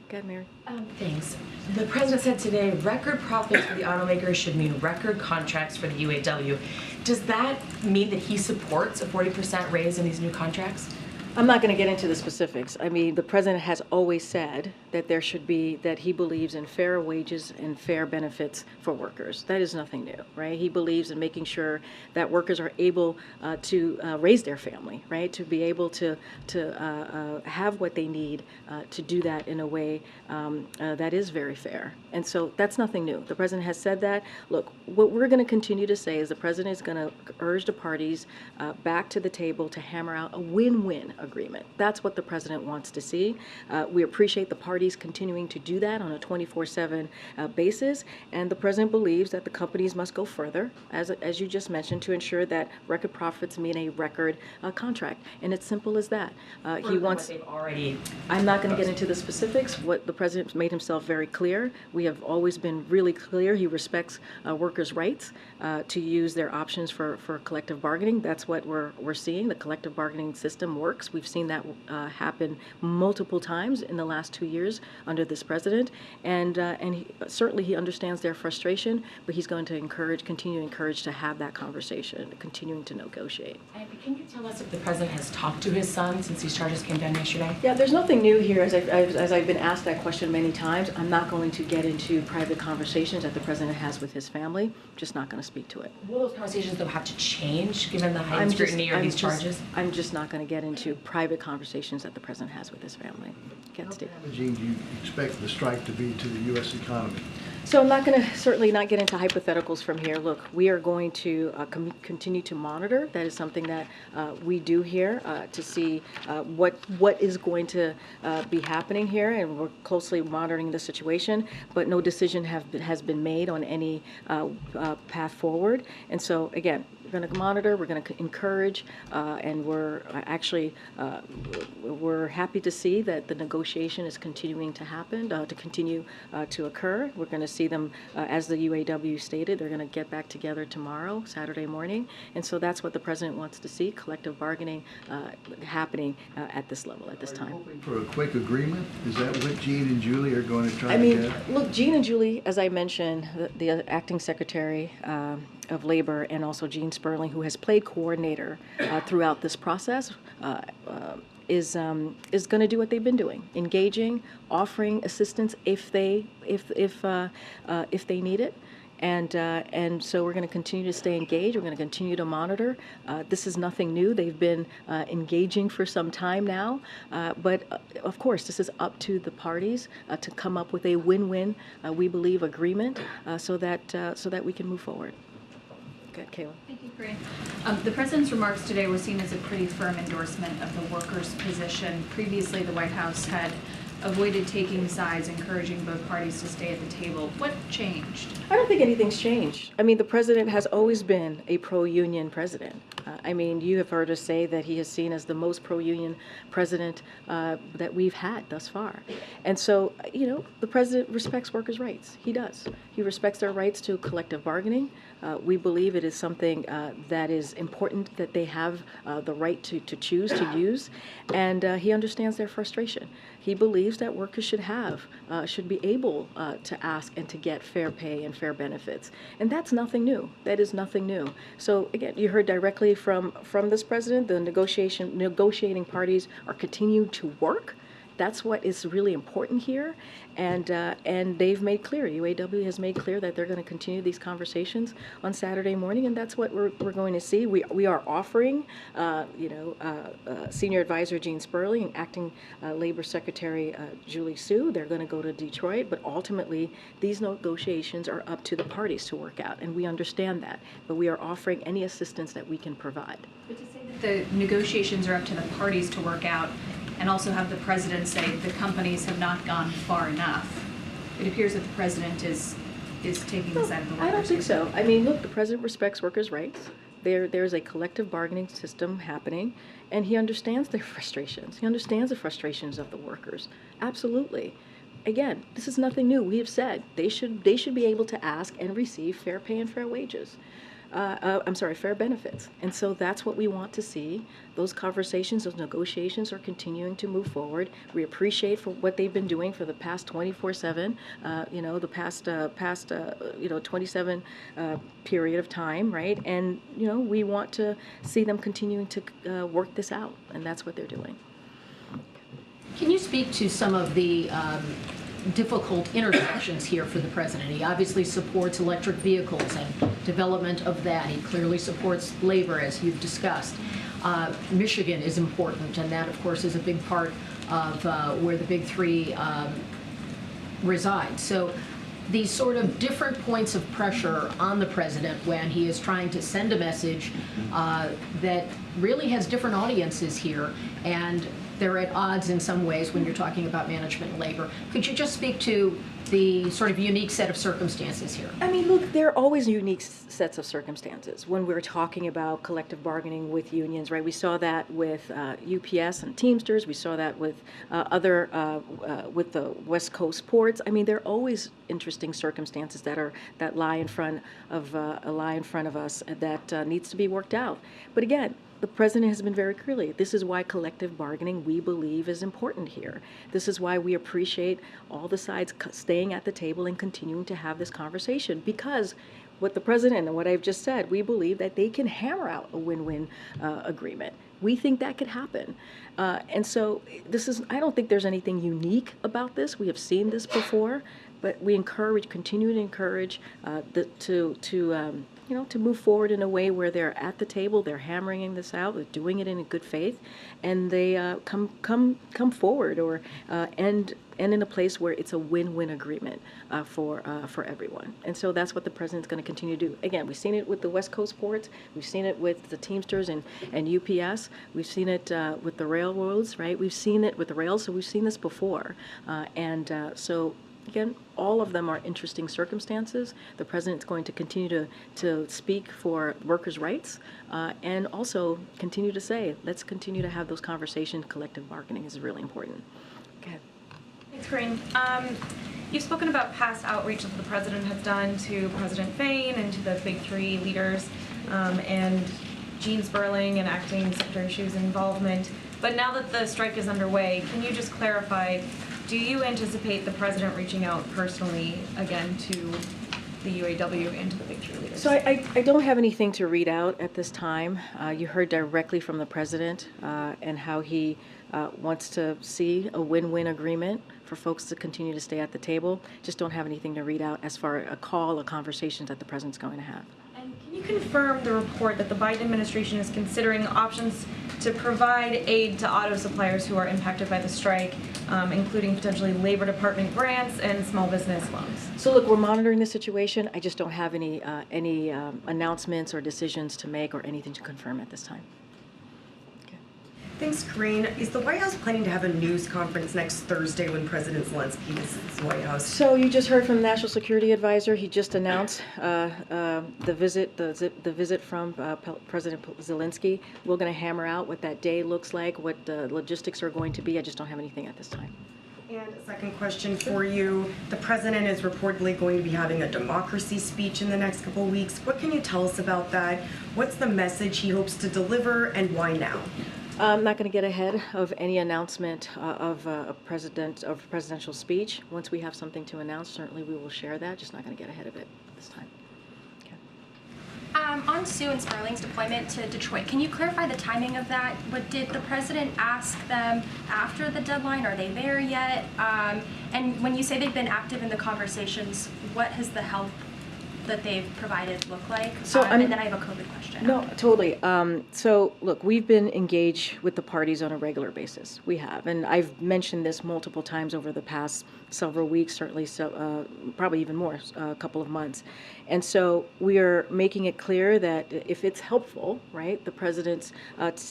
Go ahead, Mary. Thanks. The president said today record profits for the automakers should mean record contracts for the UAW. Does that mean that he supports a 40% raise in these new contracts? I'm not going to get into the specifics. I mean, the president has always said that that he believes in fair wages and fair benefits for workers. That is nothing new, right? He believes in making sure that workers are able to raise their family, right? To be able to have what they need to do that in a way that is very fair. And so that's nothing new. The president has said that. Look, what we're going to continue to say is the president is going to urge the parties back to the table to hammer out a win-win agreement. That's what the president wants to see. We appreciate the parties continuing to do that on a 24/7 basis, and the president believes that the companies must go further, as you just mentioned, to ensure that record profits mean a record contract. And it's simple as that. He wants. I'm not going to get into the specifics. What the president made himself very clear. We have always been really clear. He respects workers' rights to use their options for collective bargaining. That's what we're seeing. The collective bargaining system works. We've seen that happen multiple times in the last 2 years under this president, and certainly he understands their frustration, but he's going to continue to encourage to have that conversation, continuing to negotiate. Can you tell us if the president has talked to his son since these charges came down yesterday? Yeah, there's nothing new here. As I've been asked that question many times, I'm not going to get into private conversations that the president has with his family. Just not going to speak to it. Will those conversations, though, have to change given the heightened scrutiny of these charges? I'm just not going to get into private conversations that the president has with his family. How damaging do you expect the strike to be to the U.S. economy? So I'm not going to certainly not get into hypotheticals from here. Look, we are going to continue to monitor. That is something that we do here to see what is going to be happening here, and we're closely monitoring the situation. But no decision has been made on any path forward. And so again, we're going to monitor. We're going to encourage, and we're actually we're happy to see that the negotiation is continuing to happen, to continue to occur. We're going to see them, as the UAW stated, they're going to get back together tomorrow, Saturday morning, and so that's what the president wants to see: collective bargaining happening at this level, at this time. Hoping for a quick agreement? Is that what Jean and Julie are going to try I to mean, get? look, Jean and Julie, as I mentioned, the acting secretary of Labor, and also Jean Sperling, who has played coordinator throughout this process, is going to do what they've been doing, engaging, offering assistance if they need it. And so we're going to continue to stay engaged. We're going to continue to monitor. This is nothing new. They've been engaging for some time now. But of course, this is up to the parties to come up with a win-win, we believe, agreement so that we can move forward. Okay, Kayla. Thank you, Karine. The president's remarks today were seen as a pretty firm endorsement of the workers' position. Previously, the White House had avoided taking sides, encouraging both parties to stay at the table. What changed? I don't think anything's changed. I mean, the president has always been a pro-union president. I mean, you have heard us say that he is seen as the most pro-union president that we've had thus far. And so, you know, the president respects workers' rights. He does. He respects their rights to collective bargaining. We believe it is something that is important that they have the right to choose to use. And he understands their frustration. He believes that workers should be able to ask and to get fair pay and fair benefits. And that's nothing new. That is nothing new. So again, you heard directly from this president, the negotiating parties are continuing to work. That's what is really important here, and they've made clear, UAW has made clear that they're going to continue these conversations on Saturday morning, and that's what we're going to see. We are offering, Senior Advisor Jean Sperling and Acting Labor Secretary Julie Su, they're going to go to Detroit, but ultimately these negotiations are up to the parties to work out, and we understand that, but we are offering any assistance that we can provide. But to say that the negotiations are up to the parties to work out, and also have the president say the companies have not gone far enough, it appears that the president is taking the side of the workers. I don't think so. I mean, look, the president respects workers' rights. There's a collective bargaining system happening, and he understands their frustrations. He understands the frustrations of the workers. Absolutely. Again, this is nothing new. We have said they should be able to ask and receive fair pay and fair wages. Fair benefits. And so that's what we want to see. Those conversations, those negotiations are continuing to move forward. We appreciate for what they've been doing for the past 24/7, the past 27 period of time, right? And, we want to see them continuing to work this out, and that's what they're doing. Can you speak to some of the difficult intersections here for the president? He obviously supports electric vehicles and development of that. He clearly supports labor, as you've discussed. Michigan is important, and that, of course, is a big part of where the big three reside. So these sort of different points of pressure on the president when he is trying to send a message that really has different audiences here, and they're at odds in some ways when you're talking about management and labor. Could you just speak to the sort of unique set of circumstances here? I mean, look, there are always unique sets of circumstances when we're talking about collective bargaining with unions, right? We saw that with UPS and Teamsters. We saw that with with the West Coast ports. I mean, there are always interesting circumstances that lie in front of us that needs to be worked out. But again, the president has been very clear. This is why collective bargaining, we believe, is important here. This is why we appreciate all the sides staying at the table and continuing to have this conversation, because what the president and what I've just said, we believe that they can hammer out a win-win agreement. We think that could happen. And so I don't think there's anything unique about this. We have seen this before, but we continue to encourage to move forward in a way where they're at the table, they're hammering this out, they're doing it in a good faith, and they come forward or end in a place where it's a win-win agreement for everyone. And so that's what the president's going to continue to do. Again, we've seen it with the West Coast ports, we've seen it with the Teamsters and UPS, we've seen it with the railroads, right? We've seen it with the rails, so we've seen this before. So again, all of them are interesting circumstances. The president's going to continue to speak for workers' rights and also continue to say, let's continue to have those conversations. Collective bargaining is really important. Okay. Thanks, Karine. You've spoken about past outreach that the president has done to President Fain and to the big three leaders and Gene Sperling and Acting Secretary Shu's involvement. But now that the strike is underway, can you just clarify, do you anticipate the president reaching out personally again to the UAW and to the big three leaders? So I don't have anything to read out at this time. You heard directly from the president and how he wants to see a win-win agreement for folks to continue to stay at the table. Just don't have anything to read out as far as a conversation that the president's going to have. And can you confirm the report that the Biden administration is considering options to provide aid to auto suppliers who are impacted by the strike, including potentially Labor Department grants and small business loans? So look, we're monitoring the situation. I just don't have any announcements or decisions to make or anything to confirm at this time. Thanks, Karine. Is the White House planning to have a news conference next Thursday when President Zelensky visits the White House? So you just heard from the National Security Advisor. He just announced the visit from President Zelensky. We're going to hammer out what that day looks like, what the logistics are going to be. I just don't have anything at this time. And a second question for you. The president is reportedly going to be having a democracy speech in the next couple of weeks. What can you tell us about that? What's the message he hopes to deliver, and why now? I'm not going to get ahead of any announcement of a presidential speech. Once we have something to announce, certainly we will share that. Just not going to get ahead of it this time. On Sue and Sperling's deployment to Detroit, can you clarify the timing of that? But did the president ask them after the deadline? Are they there yet? And when you say they've been active in the conversations, what has the help that they've provided look like? And then I have a COVID question. No, totally. So look, we've been engaged with the parties on a regular basis. We have, and I've mentioned this multiple times over the past several weeks, certainly probably even more, a couple of months. And so we are making it clear that if it's helpful, right, the president's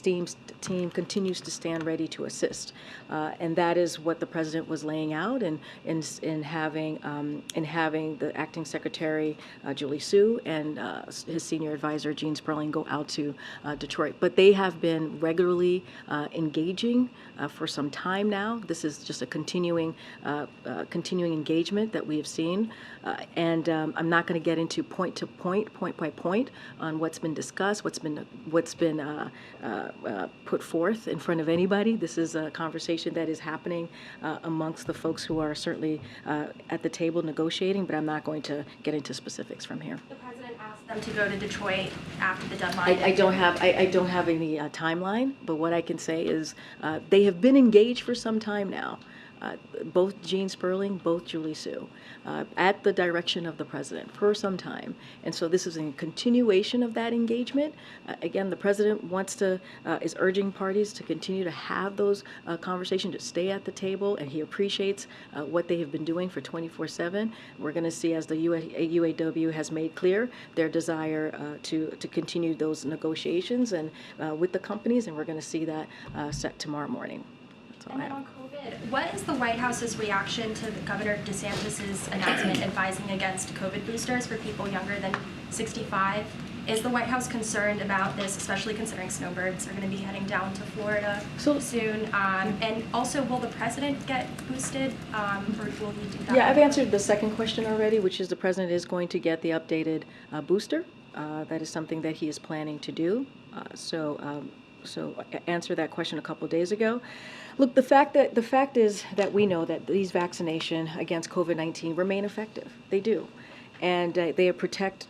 team continues to stand ready to assist. And that is what the president was laying out in having the acting secretary, Julie Sue, and his senior advisor, Gene Sperling, go out to Detroit. But they have been regularly engaging for some time now. This is just a continuing engagement that we have seen. And I'm not going to get into point by point on what's been discussed, what's been put forth in front of anybody. This is a conversation that is happening amongst the folks who are certainly at the table negotiating, but I'm not going to get into specifics from here. The president asked them to go to Detroit after the deadline? I don't have any timeline, but what I can say is they have been engaged for some time now. Both Gene Sperling, both Julie Su, at the direction of the president for some time. And so this is a continuation of that engagement. Again, the president is urging parties to continue to have those conversations, to stay at the table, and he appreciates what they have been doing for 24/7. We're going to see, as the UAW has made clear, their desire to continue those negotiations and with the companies, and we're going to see that set tomorrow morning. And then on COVID, what is the White House's reaction to Governor DeSantis' announcement advising against COVID boosters for people younger than 65? Is the White House concerned about this, especially considering snowbirds are going to be heading down to Florida soon? And also, will the president get boosted, or will he do that? Yeah, I've answered the second question already, which is the president is going to get the updated booster. That is something that he is planning to do. So I answered that question a couple of days ago. Look, the fact is that we know that these vaccinations against COVID-19 remain effective. They do, and they protect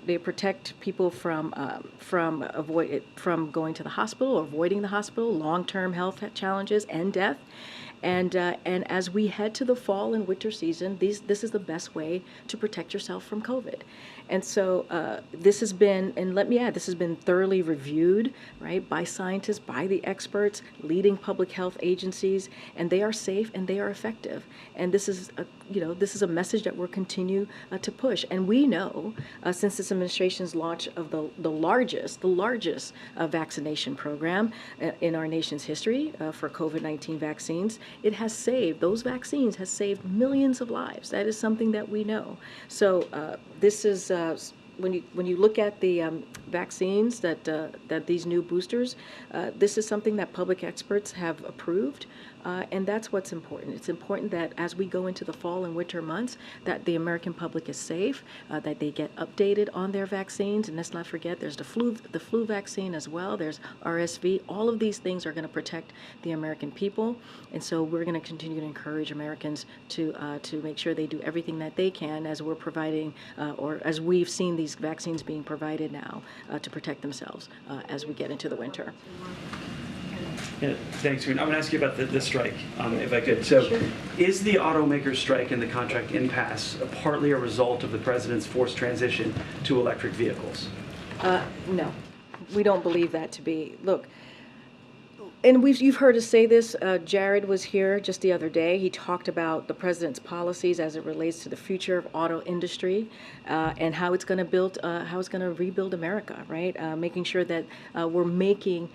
people from going to the hospital, or avoiding the hospital, long-term health challenges, and death. And as we head to the fall and winter season, this is the best way to protect yourself from COVID. And so this has been, and let me add, this has been thoroughly reviewed, right, by scientists, by the experts, leading public health agencies, and they are safe and they are effective. And this is a message that we'll continue to push. And we know, since this administration's launch of the largest vaccination program in our nation's history for COVID-19 vaccines, those vaccines has saved millions of lives. That is something that we know. So this is, when you look at the vaccines that these new boosters, this is something that public experts have approved. And that's what's important. It's important that as we go into the fall and winter months, that the American public is safe, that they get updated on their vaccines. And let's not forget, there's the flu vaccine as well. There's RSV. All of these things are going to protect the American people. And so we're going to continue to encourage Americans to make sure they do everything that they can, as we're providing, or as we've seen these vaccines being provided now, to protect themselves as we get into the winter. Yeah, thanks, Karine. I'm going to ask you about the strike, if I could. So, sure. Is the automaker strike and the contract impasse partly a result of the president's forced transition to electric vehicles? No, we don't believe that to be. Look, and you've heard us say this. Jared was here just the other day. He talked about the president's policies as it relates to the future of auto industry and how it's going to rebuild America, right? Making sure that we're making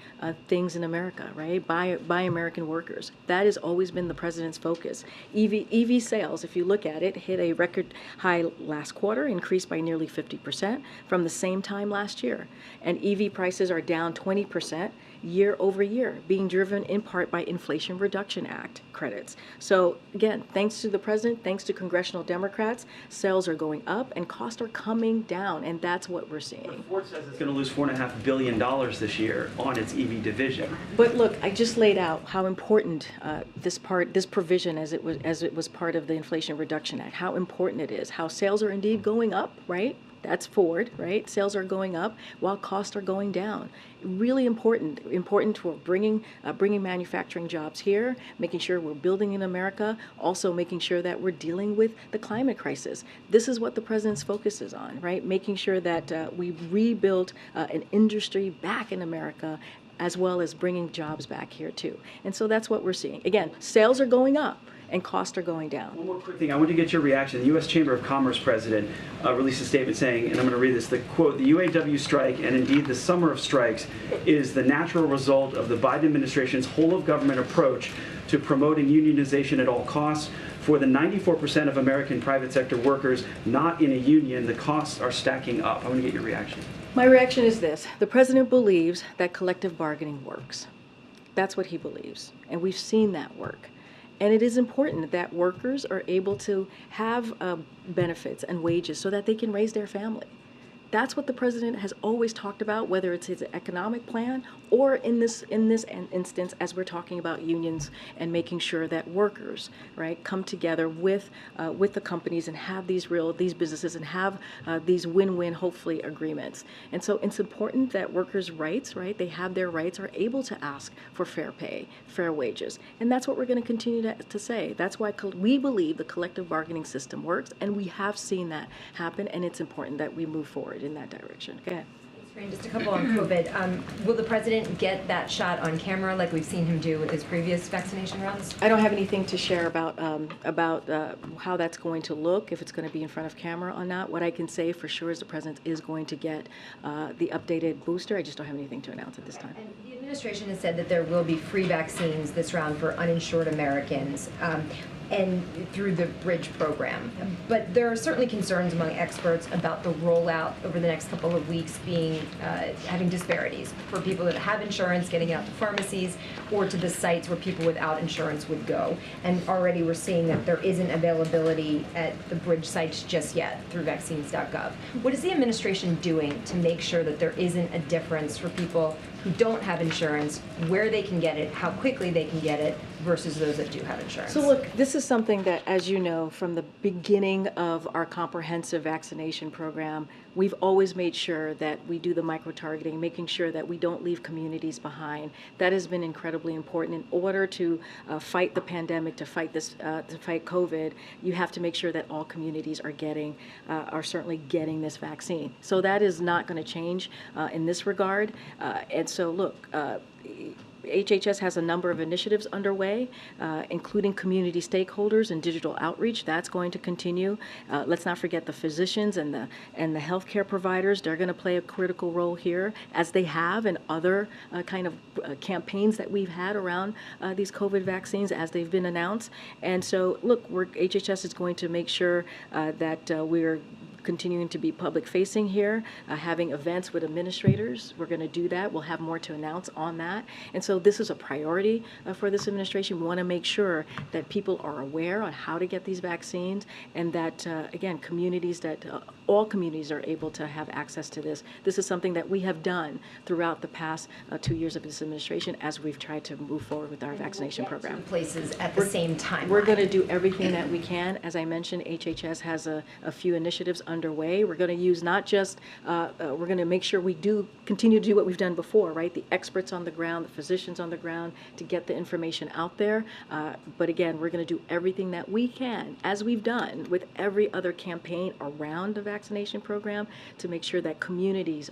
things in America, right, by American workers. That has always been the president's focus. EV sales, if you look at it, hit a record high last quarter, increased by nearly 50% from the same time last year, and EV prices are down 20% year over year, being driven in part by Inflation Reduction Act credits. So again, thanks to the president, thanks to congressional Democrats, sales are going up and costs are coming down, and that's what we're seeing. Ford says it's going to lose $4.5 billion this year on its EV division. But look, I just laid out how important this provision, as it was part of the Inflation Reduction Act, how important it is, how sales are indeed going up, right? That's Ford, right? Sales are going up while costs are going down. Really important for bringing manufacturing jobs here, making sure we're building in America, also making sure that we're dealing with the climate crisis. This is what the president's focus is on, right? Making sure that we rebuild an industry back in America, as well as bringing jobs back here too. And so that's what we're seeing. Again, sales are going up and costs are going down. One more quick thing. I want to get your reaction. The U.S. Chamber of Commerce president released a statement saying, and I'm going to read this, the quote, "The UAW strike, and indeed the summer of strikes, is the natural result of the Biden administration's whole-of-government approach to promoting unionization at all costs. For the 94% of American private sector workers not in a union, the costs are stacking up." I want to get your reaction. My reaction is this. The president believes that collective bargaining works. That's what he believes, and we've seen that work. And it is important that workers are able to have benefits and wages so that they can raise their family. That's what the president has always talked about, whether it's his economic plan or in this instance, as we're talking about unions and making sure that workers, right, come together with the companies and have these businesses and have these win-win, hopefully, agreements. And so it's important that workers' rights, right, they have their rights, are able to ask for fair pay, fair wages. And that's what we're going to continue to say. That's why we believe the collective bargaining system works, and we have seen that happen, and it's important that we move forward in that direction. Go ahead. Just a couple on COVID. Will the president get that shot on camera like we've seen him do with his previous vaccination rounds? I don't have anything to share about how that's going to look, if it's going to be in front of camera or not. What I can say for sure is the president is going to get the updated booster. I just don't have anything to announce at this time. And the administration has said that there will be free vaccines this round for uninsured Americans. And through the Bridge program. But there are certainly concerns among experts about the rollout over the next couple of weeks being having disparities for people that have insurance getting out to pharmacies or to the sites where people without insurance would go. And already we're seeing that there isn't availability at the Bridge sites just yet through vaccines.gov. What is the administration doing to make sure that there isn't a difference for people who don't have insurance, where they can get it, how quickly they can get it, versus those that do have insurance? So look, this is something that, as you know, from the beginning of our comprehensive vaccination program, we've always made sure that we do the micro-targeting, making sure that we don't leave communities behind. That has been incredibly important. In order to fight the pandemic, to fight COVID, you have to make sure that all communities are certainly getting this vaccine. So that is not going to change in this regard. And so look, HHS has a number of initiatives underway, including community stakeholders and digital outreach. That's going to continue. Let's not forget the physicians and the healthcare providers. They're going to play a critical role here, as they have in other kind of campaigns that we've had around these COVID vaccines as they've been announced. And so, look, HHS is going to make sure that we're continuing to be public-facing here, having events with administrators. We're going to do that. We'll have more to announce on that. And so this is a priority for this administration. We want to make sure that people are aware on how to get these vaccines, and that, again, all communities are able to have access to this. This is something that we have done throughout the past 2 years of this administration as we've tried to move forward with our vaccination program. Places at the same time. We're going to do everything that we can. As I mentioned, HHS has a few initiatives underway. We're going to use not just, we're going to make sure we continue to do what we've done before, right? The experts on the ground, the physicians on the ground, to get the information out there. But again, we're going to do everything that we can, as we've done with every other campaign around the vaccination program, to make sure that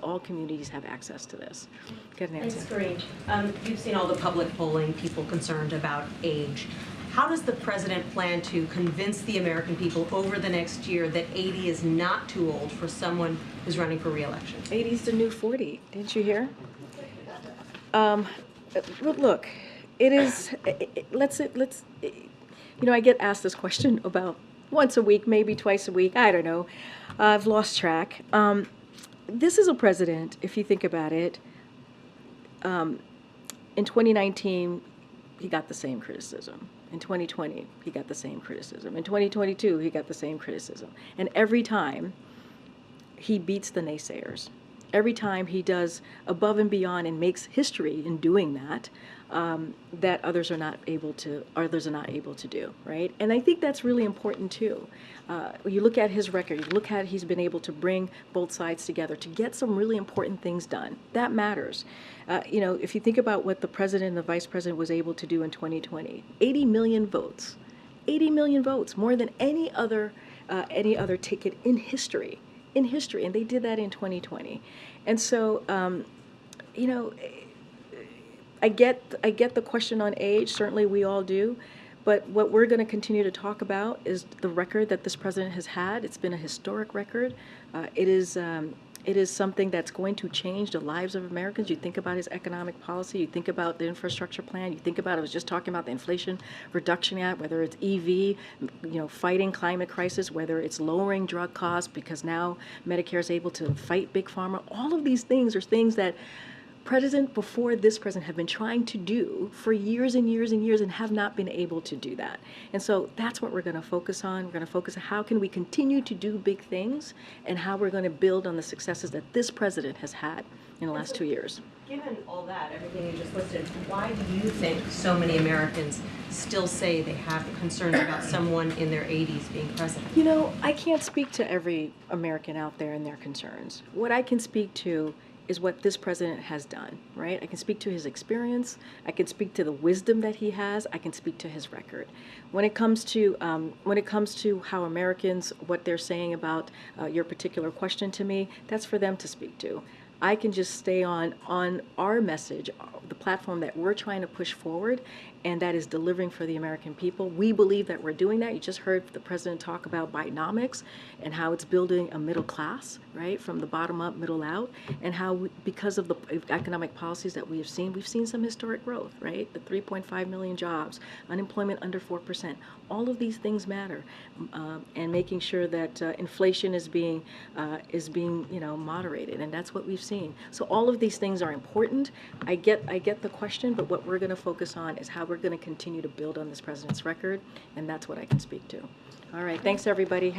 all communities have access to this. Good answer. Thanks, Karine. You've seen all the public polling, people concerned about age. How does the president plan to convince the American people over the next year that 80 is not too old for someone who's running for re-election? 80 is the new 40. Didn't you hear? Look, it is. Let's. I get asked this question about once a week, maybe twice a week. I don't know. I've lost track. This is a president, if you think about it. In 2019, he got the same criticism. In 2020, he got the same criticism. In 2022, he got the same criticism. And every time, he beats the naysayers. Every time he does above and beyond and makes history in doing that, that others are not able to do, right? And I think that's really important too. You look at his record, you look at he's been able to bring both sides together to get some really important things done. That matters. If you think about what the president and the vice president was able to do in 2020, 80 million votes, 80 million votes, more than any other ticket in history, and they did that in 2020. And so, I get the question on age. Certainly, we all do. But what we're going to continue to talk about is the record that this president has had. It's been a historic record. It is something that's going to change the lives of Americans. You think about his economic policy, you think about the infrastructure plan, you think about, I was just talking about the Inflation Reduction Act, whether it's EV, fighting climate crisis, whether it's lowering drug costs because now Medicare is able to fight Big Pharma. All of these things are things that president before this president have been trying to do for years and years and years and have not been able to do that. And so that's what we're going to focus on. We're going to focus on how can we continue to do big things and how we're going to build on the successes that this president has had in the last 2 years. Given all that, everything you just listed, why do you think so many Americans still say they have concerns about someone in their 80s being president? You know, I can't speak to every American out there and their concerns. What I can speak to is what this president has done, right? I can speak to his experience. I can speak to the wisdom that he has. I can speak to his record. When it comes to how Americans, what they're saying about your particular question to me, that's for them to speak to. I can just stay on our message, the platform that we're trying to push forward, and that is delivering for the American people. We believe that we're doing that. You just heard the president talk about Bidenomics and how it's building a middle class, right, from the bottom up, middle out, and how because of the economic policies that we've seen some historic growth, right? The 3.5 million jobs, unemployment under 4%. All of these things matter, and making sure that inflation is being moderated, and that's what we've seen. So all of these things are important. I get the question, but what we're going to focus on is how we're going to continue to build on this president's record, and that's what I can speak to. All right, thanks everybody.